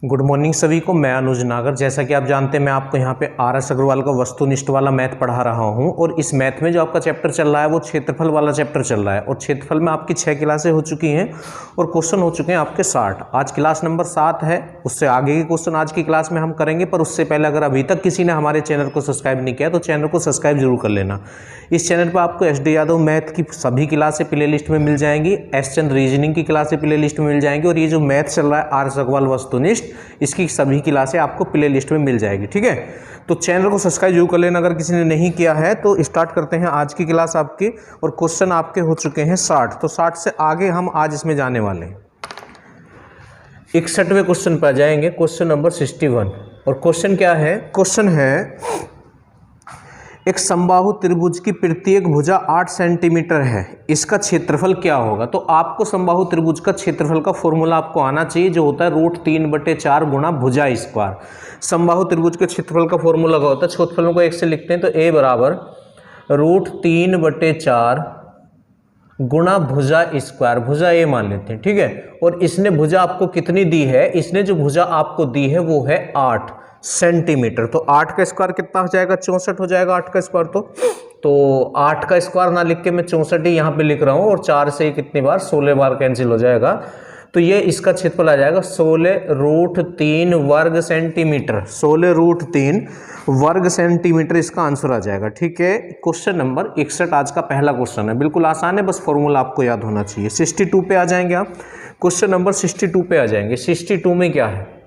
Good morning सभी को। मैं अनुज नागर। जैसा कि आप जानते हैं मैं आपको यहाँ पे RS अग्रवाल का वस्तुनिष्ठ वाला मैथ पढ़ा रहा हूँ और इस मैथ में जो आपका चैप्टर चल रहा है वो क्षेत्रफल वाला चैप्टर चल रहा है और क्षेत्रफल में आपकी 6 क्लासें हो चुकी हैं और क्वेश्चन हो चुके हैं आपके 60। आज क्लास नंबर 7 है, उससे आगे के क्वेश्चन आज की क्लास में हम करेंगे। पर उससे पहले अगर अभी तक किसी ने हमारे चैनल को सब्सक्राइब नहीं किया तो चैनल को सब्सक्राइब जरूर कर लेना। इस चैनल पर आपको SD यादव मैथ की सभी क्लासें प्ले लिस्ट में मिल जाएंगी, S चंद रीजनिंग की क्लासें प्ले लिस्ट में मिल जाएंगी और ये जो मैथ चल रहा है RS अग्रवाल वस्तुनिष्ठ इसकी सभी क्लासें आपको प्ले लिस्ट में मिल जाएगी। ठीक है, तो चैनल को सब्सक्राइब जरूर कर लेना अगर किसी ने नहीं किया है। तो स्टार्ट करते हैं आज की क्लास आपकी और क्वेश्चन आपके हो चुके हैं 60। तो 60 से आगे हम आज इसमें जाने वाले हैं। 61वें क्वेश्चन पर जाएंगे, क्वेश्चन नंबर 61। और क्वेश्चन क्या है? क्वेश्चन है एक समबाहु त्रिभुज की प्रत्येक भुजा 8 सेंटीमीटर है, इसका क्षेत्रफल क्या होगा? तो आपको समबाहु त्रिभुज का क्षेत्रफल का फॉर्मूला आपको आना चाहिए जो होता है √3/4 गुणा भुजा स्क्वायर। समबाहु त्रिभुज के क्षेत्रफल का फॉर्मूला क्या होता है? क्षेत्रफलों को एक से लिखते हैं तो A बराबर √3/4 गुणा भुजा स्क्वायर, भुजा A मान लेते हैं। ठीक है, और इसने भुजा आपको कितनी दी है? इसने जो भुजा आपको दी है वो है 8 सेंटीमीटर। तो 8 का स्क्वायर कितना हो जाएगा? 64 हो जाएगा 8 का स्क्वायर। तो 8 का स्क्वायर ना लिख के मैं 64 ही यहाँ पे लिख रहा हूँ और 4 से कितनी बार 16 बार कैंसिल हो जाएगा। तो ये इसका क्षेत्रफल आ जाएगा 16√3 वर्ग सेंटीमीटर। 16√3 वर्ग सेंटीमीटर इसका आंसर आ जाएगा। ठीक है, क्वेश्चन नंबर 61 आज का पहला क्वेश्चन है। बिल्कुल आसान है, बस फॉर्मूला आपको याद होना चाहिए। 62 पे आ जाएंगे आप। क्वेश्चन नंबर 62 पे आ जाएंगे। 62 में क्या है?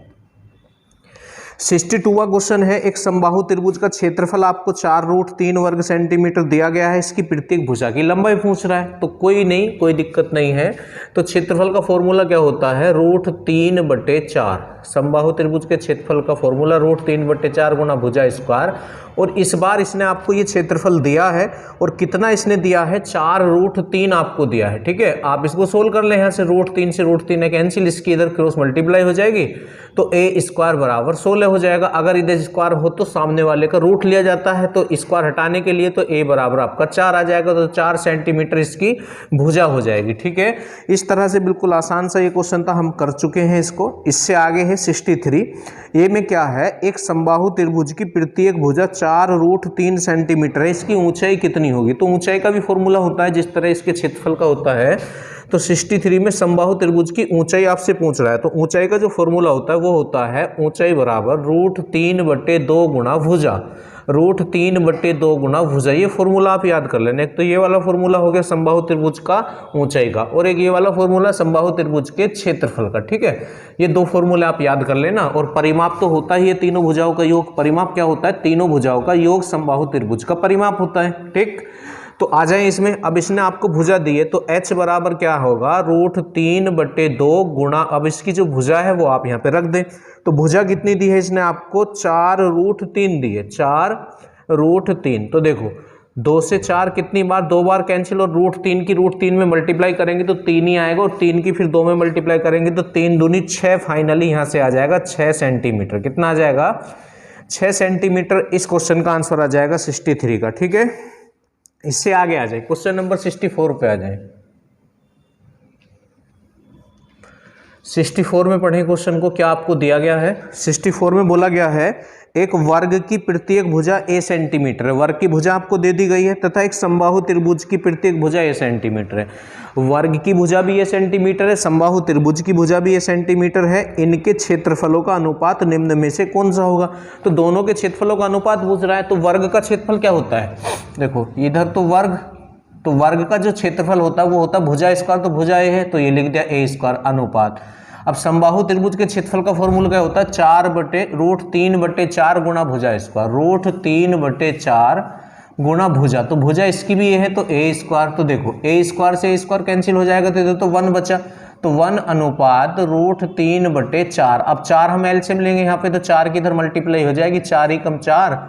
62वां क्वेश्चन है एक समबाहु त्रिभुज का क्षेत्रफल आपको 4√3 वर्ग सेंटीमीटर दिया गया है, इसकी प्रत्येक भुजा की लंबाई पूछ रहा है। तो कोई नहीं, कोई दिक्कत नहीं है। तो क्षेत्रफल का फॉर्मूला क्या होता है? √3/4। समबाहु त्रिभुज के क्षेत्रफल का फॉर्मूला √3/4 गुणा भुजा स्क्वायर। और इस बार इसने आपको ये क्षेत्रफल दिया है और कितना इसने दिया है? 4√3 आपको दिया है। ठीक है, आप इसको सोल्व कर ले। यहाँ से √3 से √3 कैंसिल, इसकी इधर क्रॉस मल्टीप्लाई हो जाएगी तो A स्क्वायर बराबर 16 हो जाएगा। अगर इधर स्क्वायर हो तो सामने वाले का रूट लिया जाता है, तो स्क्वायर हटाने के लिए तो A बराबर आपका 4 आ जाएगा। तो 4 सेंटीमीटर इसकी भुजा हो जाएगी। ठीक है, इस तरह से बिल्कुल आसान सा ये क्वेश्चन था, हम कर चुके हैं इसको। इससे आगे है 63। ये में क्या है? एक समबाहु त्रिभुज की प्रत्येक भुजा 4√3 सेंटीमीटर है, इसकी ऊंचाई कितनी होगी? तो ऊंचाई का भी फॉर्मूला होता है जिस तरह इसके क्षेत्रफल का होता है। तो 63 में समबाहु त्रिभुज की ऊंचाई आपसे पूछ रहा है, तो ऊंचाई का जो फॉर्मूला होता है वो होता है ऊंचाई बराबर √3/2 गुणा भुजा। √3/2 गुणा भुजा, ये फॉर्मूला आप याद कर लेना। एक तो ये वाला फॉर्मूला हो गया समबाहु त्रिभुज का ऊंचाई का, और एक ये वाला फॉर्मूला समबाहु त्रिभुज के क्षेत्रफल का। ठीक है, ये दो फॉर्मूले आप याद कर लेना। और परिमाप तो होता ही है तीनों भुजाओं का योग। परिमाप क्या होता है? तीनों भुजाओं का योग समबाहु त्रिभुज का परिमाप होता है। ठीक, तो आ जाए इसमें। अब इसने आपको भुजा दी है तो H बराबर क्या होगा? √3/2 गुणा, अब इसकी जो भुजा है वो आप यहाँ पे रख दें। तो भुजा कितनी दी है इसने आपको? 4√3 दी है, 4√3। तो देखो 2 से 4 कितनी बार? 2 बार कैंसिल, और √3 की √3 में मल्टीप्लाई करेंगे तो 3 ही आएगा, और 3 की फिर 2 में मल्टीप्लाई करेंगे तो 3 दूनी 6, फाइनली यहाँ से आ जाएगा 6 सेंटीमीटर। कितना आ जाएगा? 6 सेंटीमीटर। इस क्वेश्चन का आंसर आ जाएगा 63 का। ठीक है, इससे आगे आ जाए, क्वेश्चन नंबर 64 पे आ जाए। 64 में पढ़े क्वेश्चन को। क्या आपको दिया गया है? 64 में बोला गया है एक वर्ग की प्रत्येक भुजा A सेंटीमीटर है। वर्ग की भुजा आपको दे दी गई है तथा एक समबाहु त्रिभुज की प्रत्येक भुजा A सेंटीमीटर है। वर्ग की भुजा भी A सेंटीमीटर है, समबाहु त्रिभुज की भुजा भी A सेंटीमीटर है। इनके क्षेत्रफलों का अनुपात निम्न में से कौन सा होगा? तो दोनों के क्षेत्रफलों का अनुपात पूछ रहा है। तो वर्ग का क्षेत्रफल क्या होता है? देखो इधर तो वर्ग, तो वर्ग का जो क्षेत्रफल होता है वो होता है भुजा स्क्वायर, तो भुजा A है तो ये लिख दिया A स्क्वायर अनुपात। अब समबाहु त्रिभुज के क्षेत्रफल का फॉर्मूला क्या होता है? 4/√3/4 गुणा भुजा स्क्वायर। √3/4 गुणा भुजा, तो भुजा इसकी भी ये है तो A स्क्वायर। तो देखो A स्क्वायर से A स्क्वायर कैंसिल हो जाएगा तो इधर तो 1 बचा, तो 1 अनुपात √3/4। अब 4 हम एलसीएम लेंगे यहाँ पे तो 4 की इधर मल्टीप्लाई हो जाएगी, 4 ही कम 4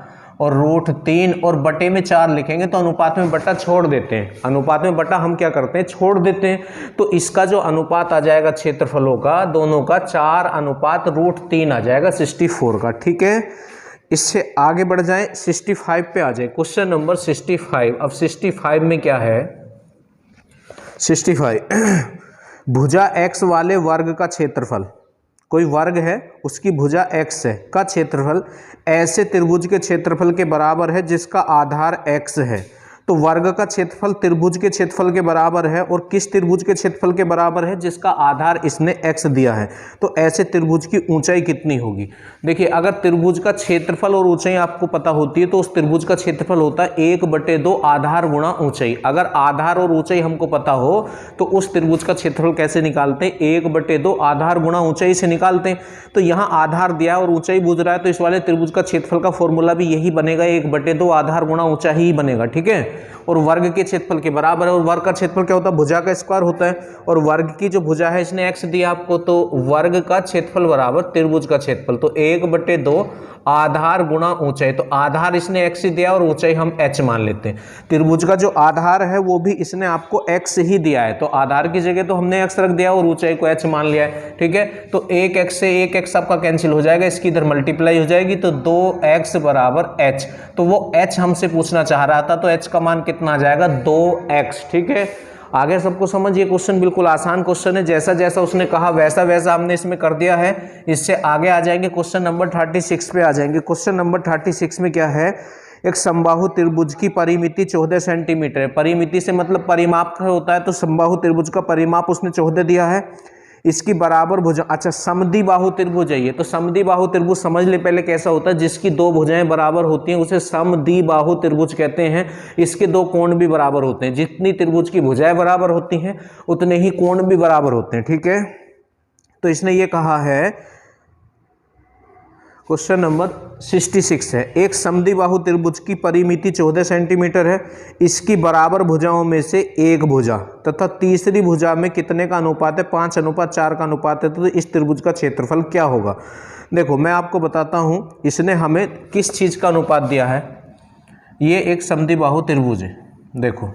और √3 और बटे में 4 लिखेंगे तो अनुपात में बटा छोड़ देते हैं। अनुपात में बटा हम क्या करते हैं? छोड़ देते हैं। तो इसका जो अनुपात आ जाएगा क्षेत्रफलों का दोनों का 4:√3 आ जाएगा 64 का। ठीक है, इससे आगे बढ़ जाए 65 पे आ जाए। Question number 65। अब 65 में क्या है? 65 भुजा X वाले वर्ग का क्षेत्रफल कोई वर्ग है, उसकी भुजा x है, का क्षेत्रफल ऐसे त्रिभुज के क्षेत्रफल के बराबर है जिसका आधार x है। तो वर्ग का क्षेत्रफल त्रिभुज के क्षेत्रफल के बराबर है, और किस त्रिभुज के क्षेत्रफल के बराबर है? जिसका आधार इसने x दिया है। तो ऐसे त्रिभुज की ऊंचाई कितनी होगी? देखिए, अगर त्रिभुज का क्षेत्रफल और ऊंचाई आपको पता होती है तो उस त्रिभुज का क्षेत्रफल होता है 1/2 आधार गुणा ऊंचाई। अगर आधार और ऊंचाई हमको पता हो तो उस त्रिभुज का क्षेत्रफल कैसे निकालते हैं? 1/2 आधार गुणा ऊंचाई से निकालते हैं। तो यहाँ आधार दिया और ऊंचाई पूछ रहा है, तो इस वाले त्रिभुज का क्षेत्रफल का फॉर्मूला भी यही बनेगा, 1/2 आधार गुणा ऊंचाई ही बनेगा। ठीक है, और वर्ग के क्षेत्रफल के बराबर है। और वर्ग का क्षेत्रफल क्या होता है? भुजा का स्क्वायर होता है। और वर्ग की जो भुजा है इसने x दिया आपको, तो वर्ग का क्षेत्रफल बराबर त्रिभुज का क्षेत्रफल, तो 1/2 आधार गुणा ऊंचाई। तो आधार इसने x दिया और ऊंचाई हम h मान लेते हैं। त्रिभुज का जो आधार है वो भी इसने आपको x ही दिया है, तो आधार की जगह तो हमने x रख दिया और ऊंचाई को h मान लिया है। ठीक है, तो 1x से 1x आपका कैंसिल हो जाएगा, इसकी इधर मल्टीप्लाई हो जाएगी, तो 2x बराबर h। तो वो h हमसे पूछना चाह रहा था, तो h का मान कितना आ जाएगा? 2x। ठीक है, आगे सबको समझ, ये क्वेश्चन बिल्कुल आसान क्वेश्चन है, जैसा जैसा उसने कहा वैसा वैसा हमने इसमें कर दिया है। इससे आगे आ जाएंगे, क्वेश्चन नंबर 36 पे आ जाएंगे। क्वेश्चन नंबर 36 में क्या है? एक समबाहु त्रिभुज की परिमिति 14 सेंटीमीटर है। परिमिति से मतलब परिमाप होता है, तो समबाहु त्रिभुज का परिमाप उसने 14 दिया है। इसकी बराबर भुजा, अच्छा समद्विबाहु त्रिभुज है ये, तो समद्विबाहु त्रिभुज समझ ले पहले कैसा होता है। जिसकी दो भुजाएं बराबर होती हैं उसे समद्विबाहु त्रिभुज कहते हैं। इसके दो कोण भी बराबर होते हैं, जितनी त्रिभुज की भुजाएं बराबर होती हैं उतने ही कोण भी बराबर होते हैं। ठीक है, तो इसने ये कहा है, क्वेश्चन नंबर 66 है, एक समद्विबाहु त्रिभुज की परिमिति 14 सेंटीमीटर है। इसकी बराबर भुजाओं में से एक भुजा तथा तीसरी भुजा में कितने का अनुपात है? 5:4 का अनुपात है। तो इस त्रिभुज का क्षेत्रफल क्या होगा? देखो मैं आपको बताता हूं, इसने हमें किस चीज का अनुपात दिया है। ये एक समद्विबाहु त्रिभुज है। देखो,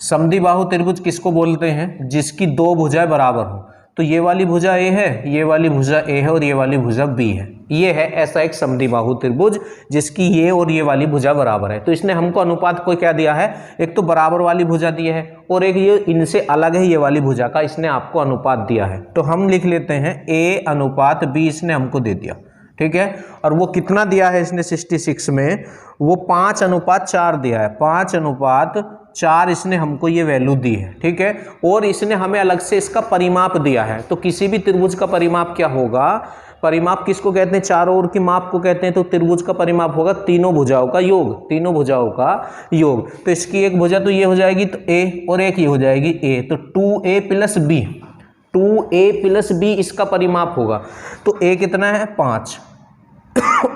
समद्विबाहु त्रिभुज किसको बोलते हैं? जिसकी दो भुजाएं बराबर हो। तो ये वाली भुजा ए है, ये वाली भुजा ए है और ये वाली भुजा बी है। ये है ऐसा एक समद्विबाहु त्रिभुज जिसकी ये और ये वाली भुजा बराबर है। तो इसने हमको अनुपात को क्या दिया है? एक तो बराबर वाली भुजा दी है और एक ये इनसे अलग है ये वाली भुजा का, इसने आपको अनुपात दिया है। तो हम लिख लेते हैं a/b, इसने हमको दे दिया। ठीक है, और वो कितना दिया है इसने 66 में? वो 5:4 दिया है। 5:4 इसने हमको ये वैल्यू दी है। ठीक है, और इसने हमें अलग से इसका परिमाप दिया है। तो किसी भी त्रिभुज का परिमाप क्या होगा? परिमाप किसको कहते हैं? चारों ओर की माप को कहते हैं। तो त्रिभुज का परिमाप होगा तीनों भुजाओं का योग, तीनों भुजाओं का योग। तो इसकी एक भुजा तो ये हो जाएगी, तो a, और एक ये हो जाएगी a, तो 2a + b, 2a + b इसका परिमाप होगा। तो a कितना है? 5,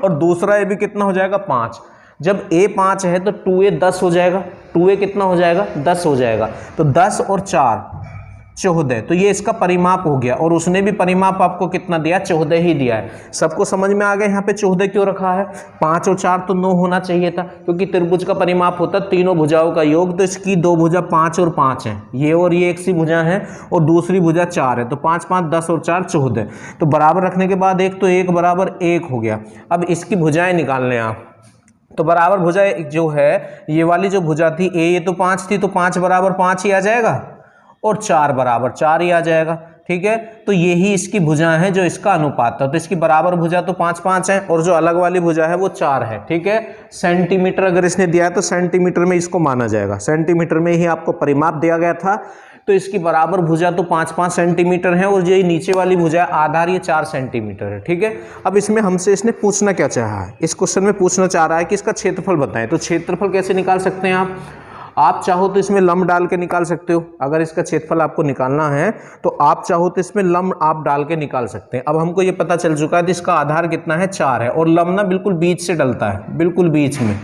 और दूसरा ए भी कितना हो जाएगा? 5। जब a 5 है तो 2a 10 हो जाएगा। 2a कितना हो जाएगा? 10 हो जाएगा। तो 10 और 4 14, तो ये इसका परिमाप हो गया। और उसने भी परिमाप आपको कितना दिया? 14 ही दिया है। सबको समझ में आ गया यहाँ पे 14 क्यों रखा है? 5 और 4 तो 9 होना चाहिए था, क्योंकि त्रिभुज का परिमाप होता है तीनों भुजाओं का योग। तो इसकी दो भुजा 5 और 5 है, ये और ये एक सी भुजा है, और दूसरी भुजा 4 है। तो 5 5 10 और 4 14। तो बराबर रखने के बाद एक तो 1 बराबर 1 हो गया। अब इसकी भुजाएं निकाल लें आप। तो बराबर भुजा जो है, ये वाली जो भुजा थी ए, ये तो 5 थी, तो 5 बराबर 5 ही आ जाएगा, और 4 बराबर 4 ही आ जाएगा। ठीक है, तो यही इसकी भुजा है जो इसका अनुपात था। तो इसकी बराबर भुजा तो 5 5 है, और जो अलग वाली भुजा है वो 4 है। ठीक है, सेंटीमीटर अगर इसने दिया है तो सेंटीमीटर में इसको माना जाएगा। सेंटीमीटर में ही आपको परिमाप दिया गया था। तो इसकी बराबर भुजा तो 5 5 सेंटीमीटर है, और ये नीचे वाली भुजा आधार ये 4 सेंटीमीटर है। ठीक है, अब इसमें हमसे इसने पूछना क्या चाहा है? इस क्वेश्चन में पूछना चाह रहा है कि इसका क्षेत्रफल बताएं। तो क्षेत्रफल कैसे निकाल सकते हैं आप चाहो तो इसमें लंब डाल के निकाल सकते हो। अगर इसका क्षेत्रफल आपको निकालना है तो आप चाहो तो इसमें लंब आप डाल के निकाल सकते हैं। अब हमको ये पता चल चुका है, तो इसका आधार कितना है? 4 है, और लंब ना बिल्कुल बीच से डलता है, बिल्कुल बीच में।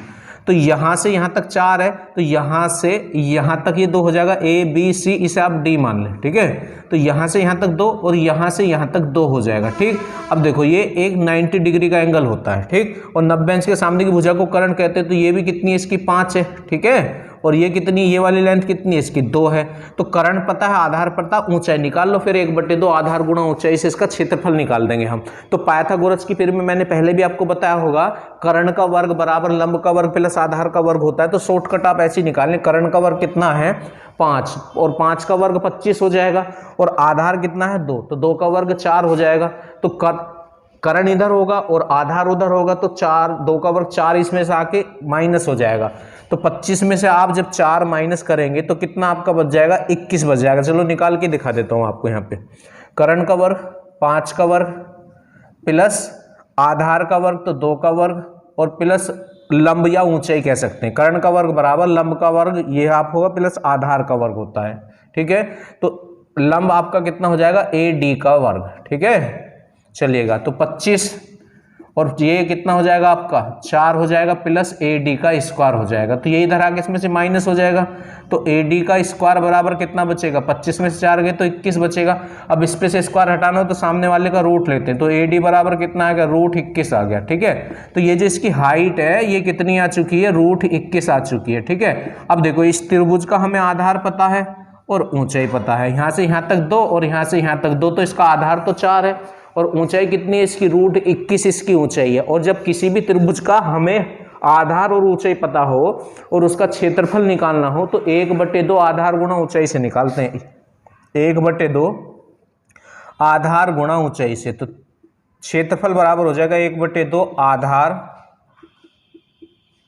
तो यहाँ से यहाँ तक 4 है, तो यहाँ से यहाँ तक ये 2 हो जाएगा, a b c, इसे आप d मान लें। ठीक है, तो यहाँ से यहाँ तक 2 और यहाँ से यहाँ तक 2 हो जाएगा। ठीक, अब देखो ये एक 90 डिग्री का एंगल होता है। ठीक, और 90 अंश के सामने की भुजा को कर्ण कहते हैं। तो ये भी कितनी है? इसकी 5 है। ठीक है, और ये कितनी, ये वाली लेंथ कितनी है इसकी 2 है। तो कर्ण पता है, आधार पता, ऊंचाई निकाल लो, फिर 1/2 आधार गुणा ऊंचाई से इसका क्षेत्रफल निकाल देंगे हम। तो पाइथागोरस की फिर में मैंने पहले भी आपको बताया होगा, कर्ण का वर्ग बराबर लंब का वर्ग प्लस आधार का वर्ग होता है। तो शॉर्टकट आप ऐसे निकालें, कर्ण का वर्ग कितना है 5 और 5 का वर्ग 25 हो जाएगा, और आधार कितना है 2, तो 2 का वर्ग 4 हो जाएगा। तो कर्ण इधर होगा और आधार उधर होगा, तो 4, 2 का वर्ग 4 इसमें से आके माइनस हो जाएगा। तो 25 में से आप जब 4 माइनस करेंगे तो कितना आपका बच जाएगा, 21 बच जाएगा। चलो निकाल के दिखा देता हूं आपको। यहाँ पे कर्ण का वर्ग 5 का वर्ग प्लस आधार का वर्ग तो 2 का वर्ग और प्लस लंब या ऊंचाई कह सकते हैं। कर्ण का वर्ग बराबर लंब का वर्ग ये आप होगा प्लस आधार का वर्ग होता है। ठीक है, तो लंब आपका कितना हो जाएगा, AD का वर्ग। ठीक है, चलिएगा, तो 25 और ये कितना हो जाएगा आपका 4 हो जाएगा प्लस AD का स्क्वायर हो जाएगा। तो ये इधर आके इसमें से माइनस हो जाएगा, तो AD का स्क्वायर बराबर कितना बचेगा, 25 में से 4 गए तो 21 बचेगा। अब इस पे से स्क्वायर हटाना हो तो सामने वाले का रूट लेते हैं, तो AD बराबर कितना आ गया, √21 आ गया। ठीक है, तो ये जो इसकी हाइट है ये कितनी आ चुकी है, √21 आ चुकी है। ठीक है, अब देखो इस त्रिभुज का हमें आधार पता है और ऊंचाई पता है, यहाँ से यहाँ तक 2 और यहाँ से यहाँ तक 2, तो इसका आधार तो 4 है और ऊंचाई कितनी है इसकी, √21 इसकी ऊंचाई है। और जब किसी भी त्रिभुज का हमें आधार और ऊंचाई पता हो और उसका क्षेत्रफल निकालना हो तो 1/2 आधार गुणा ऊंचाई से निकालते हैं। 1/2 आधार गुणा ऊंचाई से, तो क्षेत्रफल बराबर हो जाएगा 1/2 आधार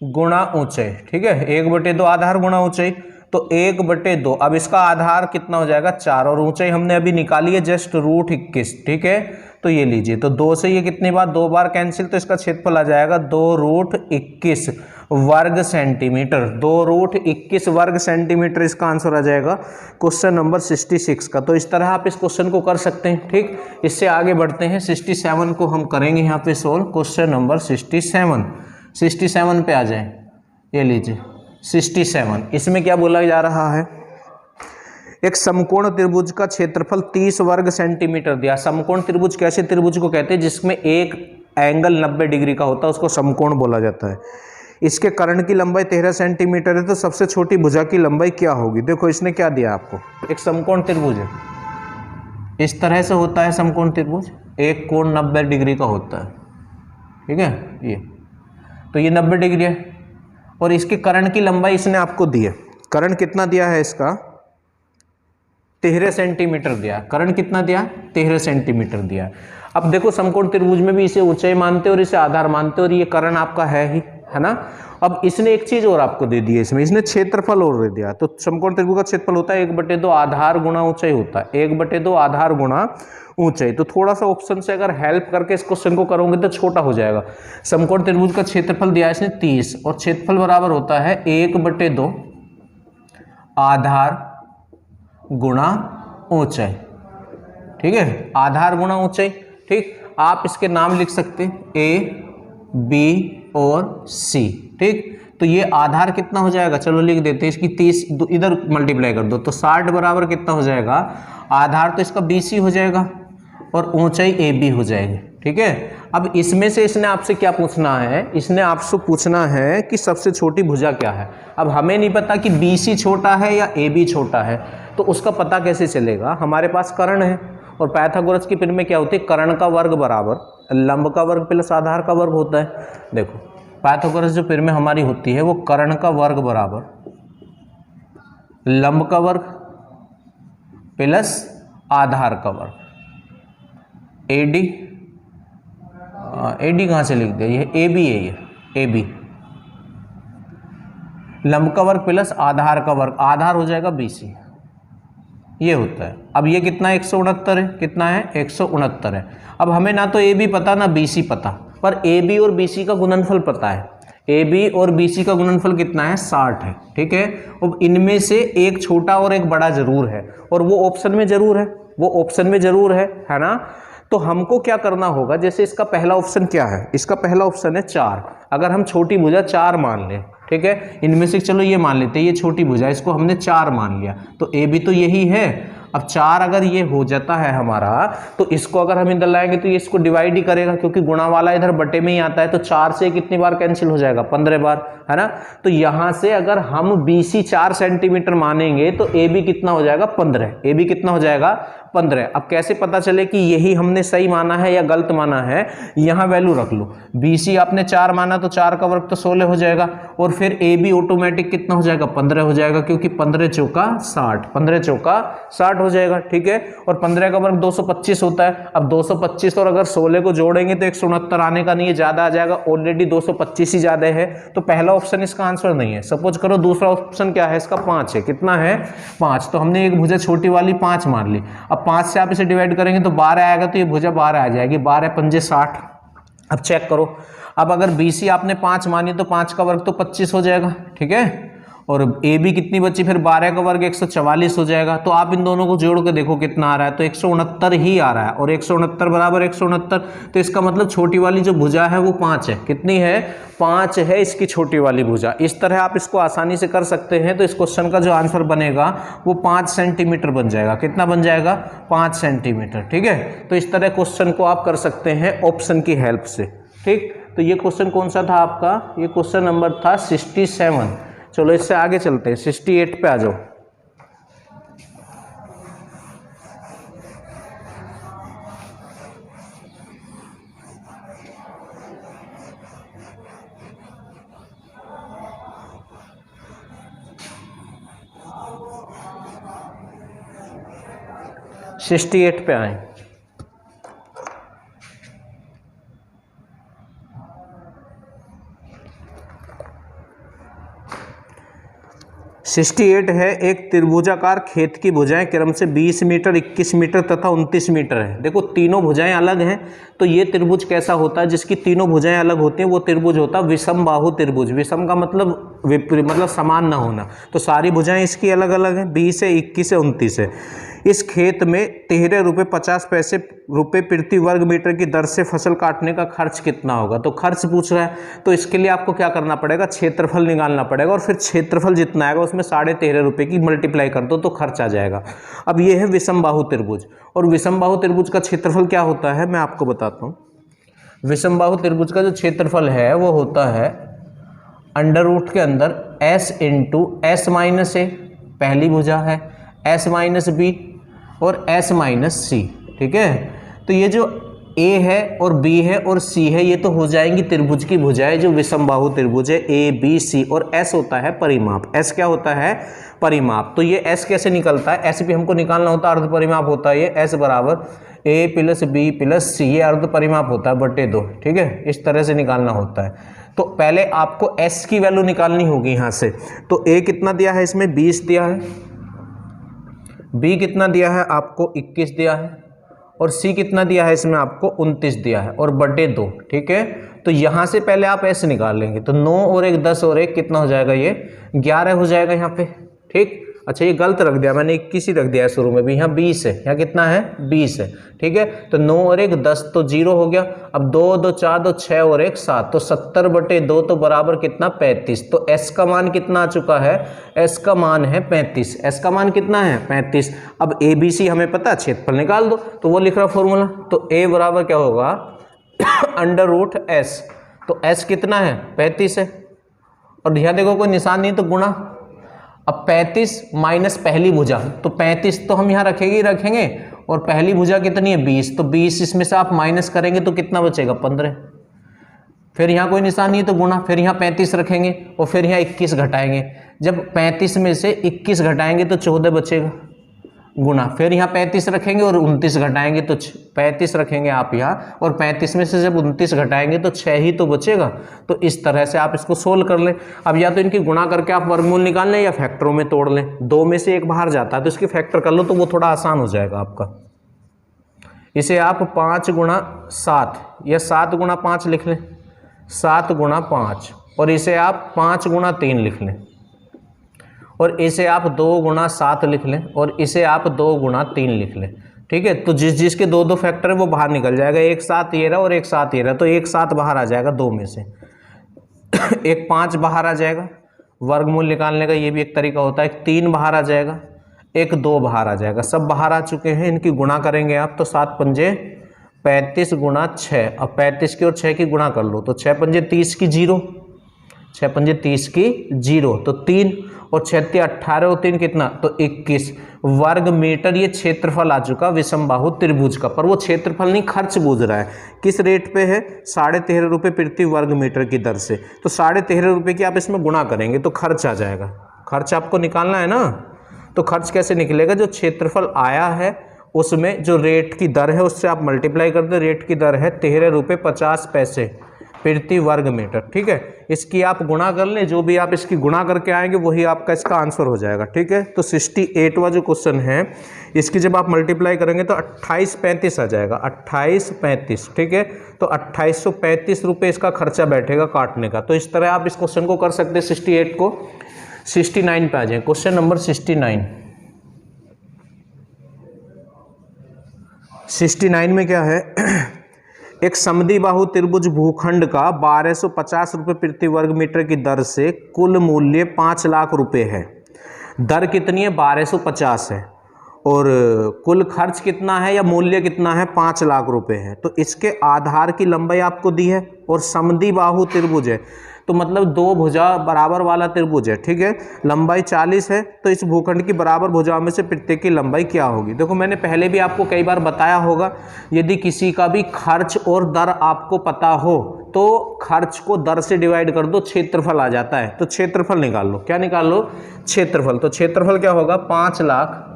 गुणा ऊंचाई। ठीक है, 1/2 आधार गुणा ऊंचाई, तो 1/2। अब इसका आधार कितना हो जाएगा 4 और ऊंचाई हमने अभी निकाली है जस्ट √21। ठीक है, तो ये लीजिए, तो 2 से ये कितनी बार, 2 बार कैंसिल, तो इसका क्षेत्रफल आ जाएगा 2√21 वर्ग सेंटीमीटर। 2√21 वर्ग सेंटीमीटर इसका आंसर आ जाएगा क्वेश्चन नंबर 66 का। तो इस तरह आप इस क्वेश्चन को कर सकते हैं। ठीक, इससे आगे बढ़ते हैं, 67 को हम करेंगे यहाँ पे सोल्व। क्वेश्चन नंबर 67 पे आ जाए, ये लीजिए 67। इसमें क्या बोला जा रहा है, एक समकोण त्रिभुज का क्षेत्रफल 30 वर्ग सेंटीमीटर दिया। समकोण त्रिभुज कैसे त्रिभुज को कहते हैं, जिसमें एक एंगल 90 डिग्री का होता है, उसको समकोण बोला जाता है। इसके कर्ण की लंबाई 13 सेंटीमीटर है, तो सबसे छोटी भुजा की लंबाई क्या होगी। देखो इसने क्या दिया आपको, एक समकोण त्रिभुज है, इस तरह से होता है समकोण त्रिभुज, एक कोण 90 डिग्री का होता है। ठीक है, ये तो ये 90 डिग्री है और इसके कर्ण की लंबाई इसने आपको दी है। कर्ण कितना दिया है इसका, 13 सेंटीमीटर दिया। कर्ण कितना दिया, 13 सेंटीमीटर दिया। अब देखो समकोण त्रिभुज में भी इसे ऊंचाई मानते और इसे आधार मानते और ये कर्ण आपका है ही, है ना। अब इसने एक चीज और आपको दे दी है, इसमें इसने क्षेत्रफल और दे दिया। तो समकोण त्रिभुज का क्षेत्रफल होता है 1/2 आधार गुणा ऊंचाई होता है, 1/2 आधार गुणा ऊंचाई। तो थोड़ा सा ऑप्शन से अगर हेल्प करके इस क्वेश्चन को करोगे तो छोटा हो जाएगा। समकोण त्रिभुज का क्षेत्रफल दिया है इसने 30 और क्षेत्रफल बराबर होता है 1/2 आधार गुणा ऊंचाई। ठीक है, आधार गुणा ऊंचाई। ठीक, आप इसके नाम लिख सकते हैं A, B और C। ठीक, तो ये आधार कितना हो जाएगा, चलो लिख देते हैं, इसकी 30 इधर मल्टीप्लाई कर दो तो 60 बराबर कितना हो जाएगा, आधार तो इसका BC हो जाएगा और ऊंचाई AB हो जाएगी। ठीक है, अब इसमें से इसने आपसे क्या पूछना है, इसने आपसे पूछना है कि सबसे छोटी भुजा क्या है। अब हमें नहीं पता कि BC छोटा है या AB छोटा है, तो उसका पता कैसे चलेगा। हमारे पास कर्ण है और पाइथागोरस की पिन में क्या होती है, कर्ण का वर्ग बराबर लंब का वर्ग प्लस आधार का वर्ग होता है। देखो पाइथागोरस जो पिन में हमारी होती है वो कर्ण का वर्ग बराबर लंब का वर्ग प्लस आधार का वर्ग। AD कहाँ से लिख दिया, ये AB है, ये AB लंब का वर्ग प्लस आधार का वर्ग, आधार हो जाएगा BC, ये होता है। अब ये कितना है, 169 है, कितना है 169 है। अब हमें ना तो AB पता ना BC पता, पर AB और BC का गुणनफल पता है। AB और BC का गुणनफल कितना है, 60 है। ठीक है, अब इनमें से एक छोटा और एक बड़ा जरूर है और वो ऑप्शन में जरूर है, वो ऑप्शन में जरूर है ना। तो हमको क्या करना होगा, जैसे इसका पहला ऑप्शन क्या है, इसका पहला ऑप्शन है 4। अगर हम छोटी भुजा 4 मान लें, ठीक है, इनमें से चलो ये मान लेते हैं, ये छोटी भुजा, इसको हमने 4 मान लिया, तो AB तो यही है अब 4 अगर ये हो जाता है हमारा, तो इसको अगर हम इधर लाएंगे तो ये इसको डिवाइड ही करेगा, क्योंकि गुणा वाला इधर बटे में ही आता है। तो 4 से कितनी बार कैंसिल हो जाएगा, 15 बार, है ना। तो यहां से अगर हम BC 4 सेंटीमीटर मानेंगे तो AB कितना हो जाएगा, 15। AB कितना हो जाएगा, 15। अब कैसे पता चले कि यही हमने सही माना है या गलत माना है, यहां वैल्यू रख लो। BC आपने 4 माना तो 4 का वर्ग तो 16 हो जाएगा, और फिर AB ऑटोमेटिक कितना हो जाएगा, 15 हो जाएगा, क्योंकि 15 चौका 60, 15 चौका 60 हो जाएगा, ठीक है। और 15 का वर्ग 225 होता है। अब 225 और अगर 16 को जोड़ेंगे तो 169 आने का नहीं है, ज्यादा आ जाएगा, ऑलरेडी 225 ही ज्यादा है, तो पहला ऑप्शन इसका आंसर नहीं है। सपोज करो दूसरा ऑप्शन क्या है इसका, 5 है। कितना है, 5। तो हमने एक भुजा छोटी वाली 5 मान ली। अब 5 से आप इसे डिवाइड करेंगे तो 12 आएगा, तो ये भुजा 12 आ जाएगी, 12 पंजे 60। अब चेक करो, अब अगर BC आपने 5 मानी तो 5 का वर्ग तो 25 हो जाएगा, ठीक है। और AB कितनी बची, फिर 12 का वर्ग 144 हो जाएगा। तो आप इन दोनों को जोड़ के देखो कितना आ रहा है, तो 169 ही आ रहा है, और 169 बराबर 169। तो इसका मतलब छोटी वाली जो भुजा है वो 5 है। कितनी है, 5 है इसकी छोटी वाली भुजा। इस तरह आप इसको आसानी से कर सकते हैं। तो इस क्वेश्चन का जो आंसर बनेगा वो 5 सेंटीमीटर बन जाएगा। कितना बन जाएगा, 5 सेंटीमीटर, ठीक है। तो इस तरह क्वेश्चन को आप कर सकते हैं ऑप्शन की हेल्प से, ठीक। तो ये क्वेश्चन कौन सा था आपका, ये क्वेश्चन नंबर था 67। चलो इससे आगे चलते हैं, 68 पे आ जाओ। सिक्सटी 68 पे आए। सिक्सटी 68 है, एक त्रिभुजाकार खेत की भुजाएं क्रम से 20 मीटर, 21 मीटर तथा 29 मीटर है। देखो तीनों भुजाएं अलग हैं, तो ये त्रिभुज कैसा होता है, जिसकी तीनों भुजाएं अलग होती हैं, वो त्रिभुज होता है विषम बाहु त्रिभुज। विषम का मतलब समान ना होना। तो सारी भुजाएं इसकी अलग अलग हैं, 20 है, 21 है, 29 है। इस खेत में 13 रुपये 50 पैसे प्रति वर्ग मीटर की दर से फसल काटने का खर्च कितना होगा। तो खर्च पूछ रहा है, तो इसके लिए आपको क्या करना पड़ेगा, क्षेत्रफल निकालना पड़ेगा, और फिर क्षेत्रफल जितना आएगा उसमें 13.5 रुपये की मल्टीप्लाई कर दो तो खर्च आ जाएगा। अब ये है विषम बाहु त्रिभुज, और विषम बाहु त्रिभुज का क्षेत्रफल क्या होता है मैं आपको बताता हूँ। विषम बाहु त्रिभुज का जो क्षेत्रफल है वो होता है अंडर रूट के अंदर S into S minus A, पहली भुजा है, S माइनस B और S माइनस C, ठीक है। तो ये जो A है और B है और C है, ये तो हो जाएंगी त्रिभुज की भुजाएं जो विषम बाहु त्रिभुज है, A B C, और S होता है परिमाप। S क्या होता है, परिमाप। तो ये S कैसे निकलता है, S भी हमको निकालना होता है, अर्ध परिमाप होता है ये। S बराबर A plus B plus C, ये अर्ध परिमाप होता है बटे 2, ठीक है। इस तरह से निकालना होता है। तो पहले आपको S की वैल्यू निकालनी होगी यहाँ से। तो A कितना दिया है, इसमें 20 दिया है, B कितना दिया है आपको 21 दिया है, और C कितना दिया है इसमें आपको 29 दिया है, और बटे 2, ठीक है। तो यहाँ से पहले आप S निकाल लेंगे, तो 9 और 1 10 और 1 कितना हो जाएगा, ये 11 हो जाएगा यहाँ पे, ठीक। अच्छा ये गलत रख दिया मैंने, 21 ही रख दिया है शुरू में भी, यहाँ 20 है, यहाँ कितना है 20 है, ठीक है। तो 9 और 1 10 तो 0 हो गया। अब 2 2 4 2 6 और 1 7, तो 70 बटे 2 तो बराबर कितना 35। तो S का मान कितना आ चुका है, S का मान है 35। S का मान कितना है 35। अब ABC हमें पता है, क्षेत्रफल निकाल दो, तो वो लिख रहा फॉर्मूला। तो A बराबर क्या होगा अंडर रूट S। तो S कितना है 35 है, और ध्यान देखो कोई निशान नहीं तो गुणा। अब 35 माइनस पहली भुजा, तो 35 तो हम यहाँ रखेंगे ही रखेंगे, और पहली भुजा कितनी है 20, तो 20 इसमें से आप माइनस करेंगे तो कितना बचेगा 15। फिर यहाँ कोई निशान नहीं तो गुणा, फिर यहाँ 35 रखेंगे और फिर यहाँ 21 घटाएंगे। जब 35 में से 21 घटाएंगे तो 14 बचेगा, गुणा। फिर यहाँ 35 रखेंगे और 29 घटाएंगे तो 35 रखेंगे आप यहाँ, और 35 में से जब 29 घटाएंगे तो 6 ही तो बचेगा। तो इस तरह से आप इसको सोल्व कर लें। अब या तो इनकी गुणा करके आप वर्गमूल निकाल लें या फैक्टरों में तोड़ लें। 2 में से 1 बाहर जाता है तो इसकी फैक्टर कर लो, तो वो थोड़ा आसान हो जाएगा आपका। इसे आप 5 गुणा 7 या 7 गुणा 5 लिख लें, 7 गुणा 5, और इसे आप 5 गुणा 3 लिख लें, और इसे आप 2 गुणा 7 लिख लें, और इसे आप 2 गुणा 3 लिख लें, ठीक है। तो जिसके 2 फैक्टर है वो बाहर निकल जाएगा। एक 7 ये रहा और एक 7 ये रहा, तो एक 7 बाहर आ जाएगा 2 में से। एक 5 बाहर आ जाएगा, वर्गमूल निकालने का ये भी एक तरीका होता है। एक 3 बाहर आ जाएगा, एक 2 बाहर आ जाएगा, सब बाहर आ चुके हैं। इनकी गुणा करेंगे आप तो 7 पंजे 35 गुणा 6, अब 35 की और 6 की गुणा कर लो तो 6 पंजे 30 की 0, 6 पंजे 30 की 0 तो 3 और 6 18 और 3 कितना तो 21 वर्ग मीटर ये क्षेत्रफल आ चुका विषमबाहु त्रिभुज का। पर वो क्षेत्रफल नहीं, खर्च बूझ रहा है। किस रेट पे है? 13.5 रुपये प्रति वर्ग मीटर की दर से। तो 13.5 रुपये की आप इसमें गुणा करेंगे तो खर्च आ जाएगा। खर्च आपको निकालना है ना, तो खर्च कैसे निकलेगा? जो क्षेत्रफल आया है उसमें जो रेट की दर है उससे आप मल्टीप्लाई कर दो। रेट की दर है 13 रुपये 50 पैसे प्रति वर्ग मीटर, ठीक है। इसकी आप गुणा कर लें, जो भी आप इसकी गुणा करके आएंगे वही आपका इसका आंसर हो जाएगा, ठीक है। तो 68वां जो क्वेश्चन है इसकी जब आप मल्टीप्लाई करेंगे तो 2835 आ जाएगा, 2835, ठीक है। तो 2835 रुपये इसका खर्चा बैठेगा काटने का। तो इस तरह आप इस क्वेश्चन को कर सकते हैं। 68 को 69 पे आ जाए। क्वेश्चन नंबर 69 में क्या है? एक समद्विबाहु त्रिभुज भूखंड का 1250 रुपये प्रति वर्ग मीटर की दर से कुल मूल्य 5 लाख रुपए है। दर कितनी है? 1250 है और कुल खर्च कितना है या मूल्य कितना है? 5 लाख रुपए है। तो इसके आधार की लंबाई आपको दी है और समद्विबाहु त्रिभुज है तो मतलब 2 भुजा बराबर वाला त्रिभुज है, ठीक है। लंबाई 40 है तो इस भूखंड की बराबर भुजाओं में से प्रत्येक की लंबाई क्या होगी? देखो मैंने पहले भी आपको कई बार बताया होगा, यदि किसी का भी खर्च और दर आपको पता हो तो खर्च को दर से डिवाइड कर दो, क्षेत्रफल आ जाता है। तो क्षेत्रफल निकाल लो। क्या निकाल लो? क्षेत्रफल। तो क्षेत्रफल क्या होगा? 5 लाख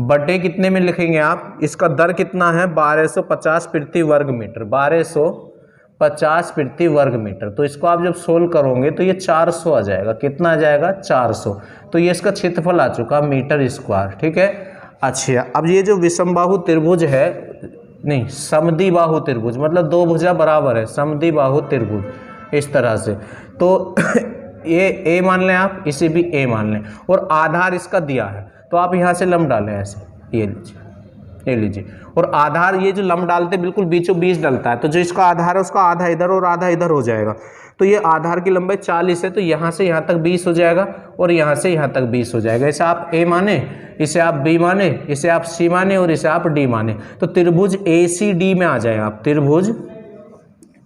बटे कितने में लिखेंगे आप? इसका दर कितना है? 1250 प्रति वर्ग मीटर, 1250 प्रति वर्ग मीटर। तो इसको आप जब सोल्व करोगे तो ये 400 आ जाएगा। कितना आ जाएगा? 400। तो ये इसका क्षेत्रफल आ चुका मीटर स्क्वायर, ठीक है। अच्छा, अब ये जो विषमबाहु त्रिभुज है, नहीं समद्विबाहु त्रिभुज मतलब 2 भुजा बराबर है, समद्विबाहु त्रिभुज इस तरह से। तो ये ए मान लें आप, इसे भी ए मान लें और आधार इसका दिया है तो आप यहाँ से लंब डालें ऐसे, ये लीजिए, ये लीजिए। और आधार ये जो लंब डालते बिल्कुल बीचों बीच डलता है, तो जो इसका आधार है उसका आधा इधर और आधा इधर हो जाएगा। तो ये आधार की लंबाई 40 है तो यहाँ से यहाँ तक 20 हो जाएगा और यहाँ से यहाँ तक 20 हो जाएगा। इसे आप ए माने, इसे आप बी माने, इसे आप सी माने और इसे आप डी माने। तो त्रिभुज ए सी डी में आ जाएगा आप। त्रिभुज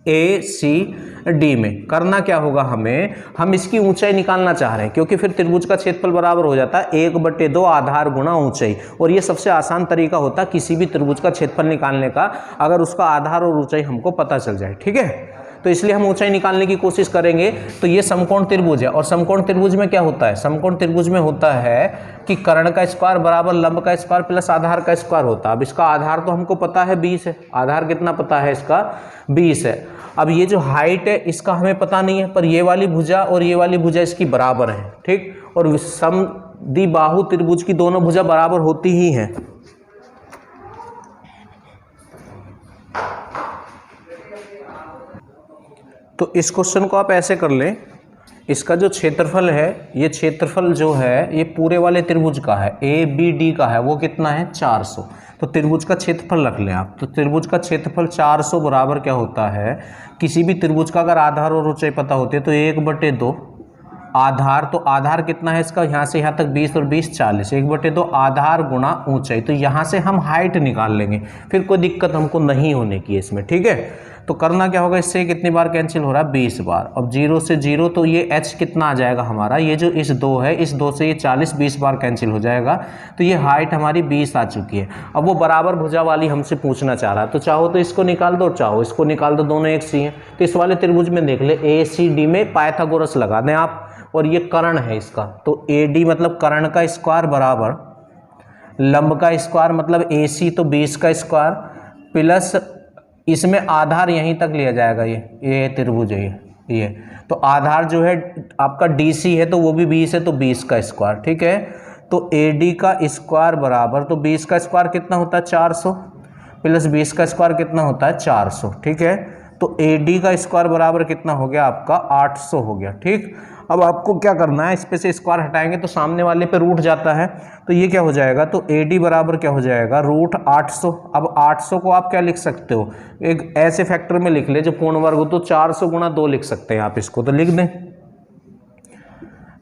ए सी डी में करना क्या होगा हमें? हम इसकी ऊंचाई निकालना चाह रहे हैं क्योंकि फिर त्रिभुज का क्षेत्रफल बराबर हो जाता है 1/2 आधार गुणा ऊंचाई। और ये सबसे आसान तरीका होता है किसी भी त्रिभुज का क्षेत्रफल निकालने का, अगर उसका आधार और ऊंचाई हमको पता चल जाए, ठीक है। तो इसलिए हम ऊंचाई निकालने की कोशिश करेंगे। तो ये समकोण त्रिभुज है और समकोण त्रिभुज में क्या होता है? समकोण त्रिभुज में होता है कि कर्ण का स्क्वायर बराबर लंब का स्क्वायर प्लस आधार का स्क्वायर होता है। अब इसका आधार तो हमको पता है 20 है, आधार कितना पता है इसका? 20 है। अब ये जो हाइट है इसका हमें पता नहीं है, पर ये वाली भुजा और ये वाली भुजा इसकी बराबर है, ठीक। और समद्विबाहु त्रिभुज की दोनों भुजा बराबर होती ही हैं। तो इस क्वेश्चन को आप ऐसे कर लें, इसका जो क्षेत्रफल है, ये क्षेत्रफल जो है ये पूरे वाले त्रिभुज का है, ए बी डी का है, वो कितना है? 400। तो त्रिभुज का क्षेत्रफल रख लें आप। तो त्रिभुज का क्षेत्रफल 400 बराबर क्या होता है? किसी भी त्रिभुज का अगर आधार और ऊंचाई पता होती है तो 1/2 आधार, तो आधार कितना है इसका? यहाँ से यहाँ तक 20 और 20 40, 1/2 आधार गुणा ऊंचाई। तो यहाँ से हम हाइट निकाल लेंगे, फिर कोई दिक्कत हमको नहीं होने की इसमें, ठीक है। तो करना क्या होगा? इससे कितनी बार कैंसिल हो रहा है? 20 बार। अब 0 से 0 तो ये h कितना आ जाएगा हमारा? ये जो इस 2 है, इस 2 से ये 40, 20 बार कैंसिल हो जाएगा। तो ये हाइट हमारी 20 आ चुकी है। अब वो बराबर भुजा वाली हमसे पूछना चाह रहा है, तो चाहो तो इसको निकाल दो, चाहो इसको निकाल दो, दोनों एक सी हैं। तो इस वाले त्रिभुज में देख ले, ए सी डी में पाइथागोरस लगा दें आप, और ये कर्ण है इसका। तो ए डी मतलब कर्ण का स्क्वायर बराबर लंब का स्क्वायर मतलब ए सी तो 20 का स्क्वायर प्लस इसमें आधार यहीं तक लिया जाएगा, ये त्रिभुज है ये। तो आधार जो है आपका DC है तो वो भी 20 है तो 20 का स्क्वायर, ठीक है। तो AD का स्क्वायर बराबर, तो 20 का स्क्वायर कितना होता है? 400 प्लस 20 का स्क्वायर कितना होता है? 400, ठीक है। तो AD का स्क्वायर बराबर कितना हो गया आपका? 800 हो गया, ठीक। अब आपको क्या करना है? इस पे से स्क्वायर हटाएंगे तो सामने वाले पे रूट जाता है, तो ये क्या हो जाएगा? तो AD बराबर क्या हो जाएगा? √800। अब 800 को आप क्या लिख सकते हो? एक ऐसे फैक्टर में लिख ले जो पूर्ण वर्ग हो, तो 400 गुणा 2 लिख सकते हैं आप इसको, तो लिख दें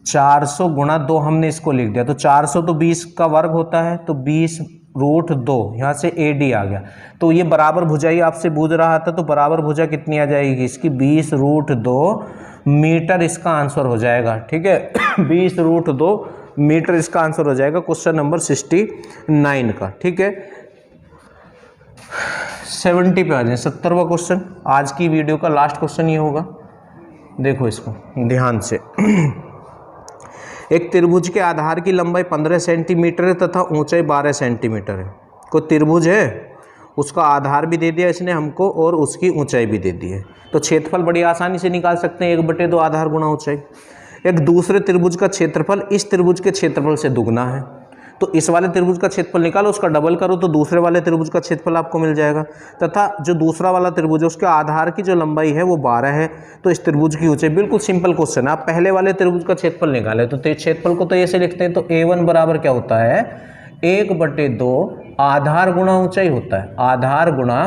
400 गुणा 2 हमने इसको लिख दिया, तो 400 तो 20 का वर्ग होता है, तो 20√2 यहाँ से AD आ गया। तो ये बराबर भुजाई आपसे पूछ रहा था, तो बराबर भुजा कितनी आ जाएगी इसकी 20√2 मीटर इसका आंसर हो जाएगा। ठीक है 20√2 मीटर इसका आंसर हो जाएगा क्वेश्चन नंबर 69 का। ठीक है 70 पे आ जाए, 70वां क्वेश्चन, आज की वीडियो का लास्ट क्वेश्चन ये होगा। देखो इसको ध्यान से। एक त्रिभुज के आधार की लंबाई 15 सेंटीमीटर है तथा ऊंचाई 12 सेंटीमीटर है। कोई त्रिभुज है, उसका आधार भी दे दिया इसने हमको और उसकी ऊंचाई भी दे दी है, तो क्षेत्रफल बड़ी आसानी से निकाल सकते हैं, 1/2 आधार गुणा ऊंचाई। एक दूसरे त्रिभुज का क्षेत्रफल इस त्रिभुज के क्षेत्रफल से दुगना है, तो इस वाले त्रिभुज का क्षेत्रफल निकालो, उसका डबल करो तो दूसरे वाले त्रिभुज का क्षेत्रफल आपको मिल जाएगा। तथा जो दूसरा वाला त्रिभुज है उसके आधार की जो लंबाई है वो 12 है, तो इस त्रिभुज की ऊंचाई, बिल्कुल सिंपल क्वेश्चन है। आप पहले वाले त्रिभुज का क्षेत्रफल निकाले, तो क्षेत्रफल को तो ऐसे लिखते हैं, तो A1 बराबर क्या होता है 1/2 आधार गुणा ऊंचाई होता है, आधार गुणा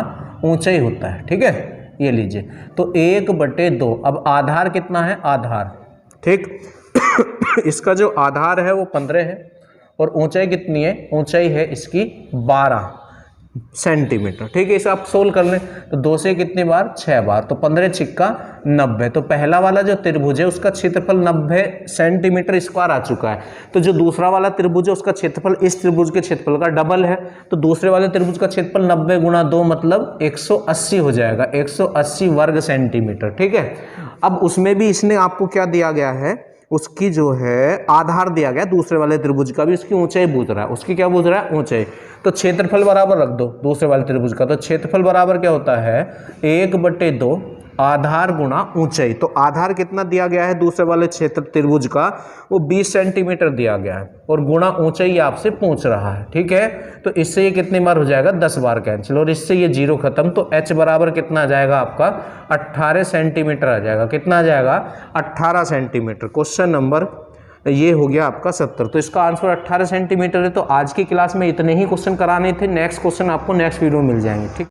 ऊंचाई होता है। ठीक है ये लीजिए, तो 1/2, अब आधार कितना है आधार, ठीक इसका जो आधार है वो 15 है और ऊंचाई कितनी है, ऊंचाई है इसकी 12 सेंटीमीटर। ठीक है इसे आप सोल्व कर लें, तो 2 से कितनी बार 6 बार, तो 15 छिक्का 90। तो पहला वाला जो त्रिभुज है उसका क्षेत्रफल 90 सेंटीमीटर स्क्वायर आ चुका है, तो जो दूसरा वाला त्रिभुज है उसका क्षेत्रफल इस त्रिभुज के क्षेत्रफल का डबल है, तो दूसरे वाले त्रिभुज का क्षेत्रफल 90 गुणा 2 मतलब 180 हो जाएगा, 180 वर्ग सेंटीमीटर। ठीक है अब उसमें भी इसने आपको क्या दिया गया है, उसकी जो है आधार दिया गया दूसरे वाले त्रिभुज का भी, उसकी ऊंचाई पूछ रहा है, उसकी क्या पूछ रहा है ऊंचाई, तो क्षेत्रफल बराबर रख दो दूसरे वाले त्रिभुज का, तो क्षेत्रफल बराबर क्या होता है 1/2 आधार गुणा ऊंचाई। तो आधार कितना दिया गया है दूसरे वाले क्षेत्र त्रिभुज का, वो 20 सेंटीमीटर दिया गया है, और गुणा ऊंचाई आपसे पूछ रहा है। ठीक है तो इससे ये कितनी बार हो जाएगा 10 बार कैंसिल, और इससे ये 0 खत्म, तो h बराबर कितना आ जाएगा आपका 18 सेंटीमीटर आ जाएगा। कितना आ जाएगा 18 सेंटीमीटर। क्वेश्चन नंबर ये हो गया आपका 70, तो इसका आंसर 18 सेंटीमीटर है। तो आज की क्लास में इतने ही क्वेश्चन कराने थे, नेक्स्ट क्वेश्चन आपको नेक्स्ट वीडियो में मिल जाएंगे। ठीक।